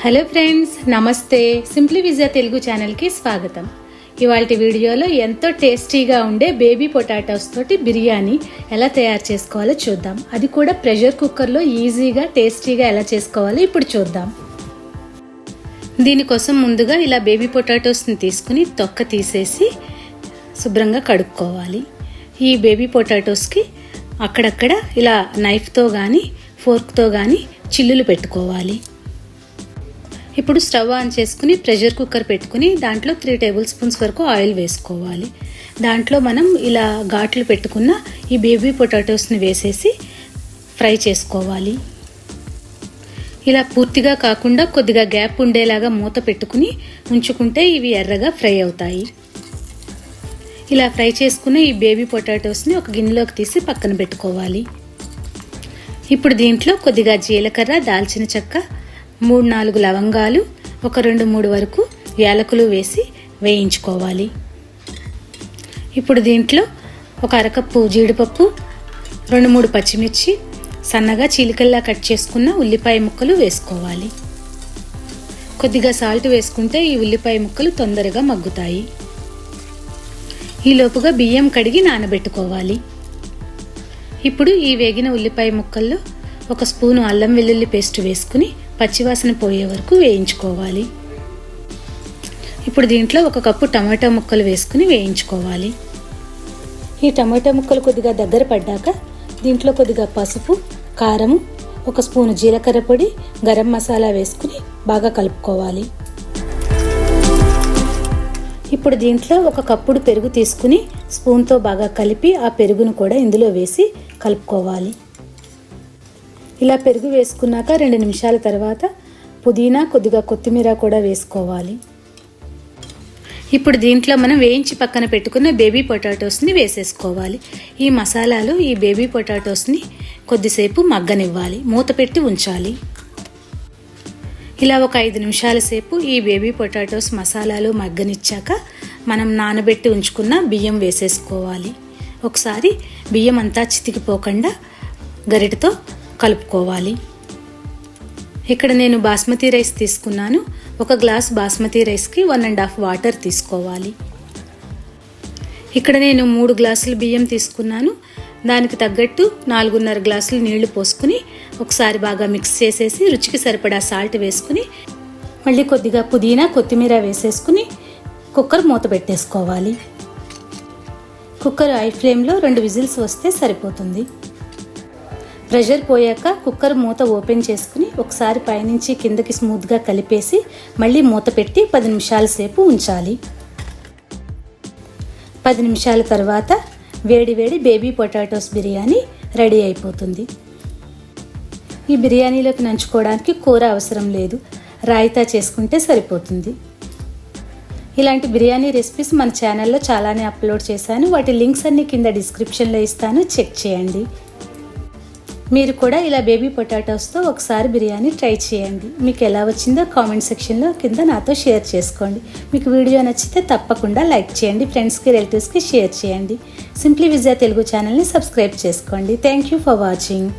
Hello friends, నమస్తే. Simply విజయ తెలుగు ఛానల్కి స్వాగతం. ఇవాల్టి వీడియోలో ఎంతో టేస్టీగా ఉండే బేబీ పొటాటోస్ తోటి బిర్యానీ ఎలా తయారు చేసుకోవాలో చూద్దాం. అది కూడా ప్రెషర్ కుక్కర్లో ఈజీగా టేస్టీగా ఎలా చేసుకోవాలో ఇప్పుడు చూద్దాం. దీనికోసం ముందుగా ఇలా బేబీ పొటాటోస్ని తీసుకుని తొక్క తీసేసి శుభ్రంగా కడుక్కోవాలి. ఈ బేబీ పొటాటోస్కి అక్కడక్కడ ఇలా నైఫ్తో కానీ ఫోర్క్తో కానీ చిల్లులు పెట్టుకోవాలి. ఇప్పుడు స్టవ్ ఆన్ చేసుకుని ప్రెషర్ కుక్కర్ పెట్టుకుని దాంట్లో 3 టేబుల్ స్పూన్స్ వరకు ఆయిల్ వేసుకోవాలి. దాంట్లో మనం ఇలా ఘాట్లు పెట్టుకున్న ఈ బేబీ పొటాటోస్ని వేసేసి ఫ్రై చేసుకోవాలి. ఇలా పూర్తిగా కాకుండా కొద్దిగా గ్యాప్ ఉండేలాగా మూత పెట్టుకుని ఉంచుకుంటే ఇవి ఎర్రగా ఫ్రై అవుతాయి. ఇలా ఫ్రై చేసుకున్న ఈ బేబీ పొటాటోస్ని ఒక గిన్నెలోకి తీసి పక్కన పెట్టుకోవాలి. ఇప్పుడు దీంట్లో కొద్దిగా జీలకర్ర, దాల్చిన చెక్క, 3-4 లవంగాలు, ఒక 2-3 వరకు యాలకులు వేసి వేయించుకోవాలి. ఇప్పుడు దీంట్లో ఒక అరకప్పు జీడిపప్పు, 2-3 పచ్చిమిర్చి, సన్నగా చీలికల్లా కట్ చేసుకున్న ఉల్లిపాయ ముక్కలు వేసుకోవాలి. కొద్దిగా సాల్ట్ వేసుకుంటే ఈ ఉల్లిపాయ ముక్కలు తొందరగా మగ్గుతాయి. ఈ లోపుగా బియ్యం కడిగి నానబెట్టుకోవాలి. ఇప్పుడు ఈ వేగిన ఉల్లిపాయ ముక్కల్లో 1 స్పూను అల్లం వెల్లుల్లి పేస్ట్ వేసుకుని పచ్చివాసన పోయే వరకు వేయించుకోవాలి. ఇప్పుడు దీంట్లో 1 కప్పు టమాటా ముక్కలు వేసుకుని వేయించుకోవాలి. ఈ టమాటా ముక్కలు కొద్దిగా దగ్గర పడ్డాక దీంట్లో కొద్దిగా పసుపు, కారము, 1 స్పూను జీలకర్ర పొడి, గరం మసాలా వేసుకుని బాగా కలుపుకోవాలి. ఇప్పుడు దీంట్లో 1 కప్పుడు పెరుగు తీసుకుని స్పూన్తో బాగా కలిపి ఆ పెరుగును కూడా ఇందులో వేసి కలుపుకోవాలి. ఇలా పెరుగు వేసుకున్నాక 2 నిమిషాల తర్వాత పుదీనా, కొద్దిగా కొత్తిమీర కూడా వేసుకోవాలి. ఇప్పుడు దీంట్లో మనం వేయించి పక్కన పెట్టుకున్న బేబీ పొటాటోస్ని వేసేసుకోవాలి. ఈ మసాలాలో ఈ బేబీ పొటాటోస్ని కొద్దిసేపు మగ్గనివ్వాలి, మూత పెట్టి ఉంచాలి. ఇలా ఒక 5 నిమిషాల సేపు ఈ బేబీ పొటాటోస్ మసాలాలో మగ్గనిచ్చాక మనం నానబెట్టి ఉంచుకున్న బియ్యం వేసేసుకోవాలి. ఒకసారి బియ్యం అంతా చితికిపోకుండా గరిటతో కలుపుకోవాలి. ఇక్కడ నేను బాస్మతి రైస్ తీసుకున్నాను. 1 గ్లాస్ బాస్మతి రైస్కి 1.5 వాటర్ తీసుకోవాలి. ఇక్కడ నేను 3 గ్లాసులు బియ్యం తీసుకున్నాను. దానికి తగ్గట్టు 4.5 గ్లాసులు నీళ్లు పోసుకుని ఒకసారి బాగా మిక్స్ చేసేసి రుచికి సరిపడా సాల్ట్ వేసుకుని మళ్ళీ కొద్దిగా పుదీనా, కొత్తిమీర వేసేసుకుని కుక్కర్ మూత పెట్టేసుకోవాలి. కుక్కర్ హై ఫ్లేమ్లో 2 విజిల్స్ వస్తే సరిపోతుంది. ప్రెషర్ పోయాక కుక్కర్ మూత ఓపెన్ చేసుకుని ఒకసారి పైనుంచి కిందకి స్మూత్గా కలిపేసి మళ్ళీ మూత పెట్టి 10 నిమిషాల సేపు ఉంచాలి. 10 నిమిషాల తర్వాత వేడి వేడి బేబీ పొటాటోస్ బిర్యానీ రెడీ అయిపోతుంది. ఈ బిర్యానీలోకి నంచుకోవడానికి కూర అవసరం లేదు, రాయితా చేసుకుంటే సరిపోతుంది. ఇలాంటి బిర్యానీ రెసిపీస్ మన ఛానల్లో చాలానే అప్లోడ్ చేశాను. వాటి లింక్స్ అన్ని కింద డిస్క్రిప్షన్లో ఇస్తాను, చెక్ చేయండి. మీరు కూడా ఇలా బేబీ పొటాటోస్తో ఒకసారి బిర్యానీ ట్రై చేయండి. మీకు ఎలా వచ్చిందో కామెంట్ సెక్షన్లో కింద నాతో షేర్ చేసుకోండి. మీకు వీడియో నచ్చితే తప్పకుండా లైక్ చేయండి, ఫ్రెండ్స్కి, రిలేటివ్స్కి షేర్ చేయండి. సింప్లీ విజయ తెలుగు ఛానల్ని సబ్స్క్రైబ్ చేసుకోండి. Thank you for watching.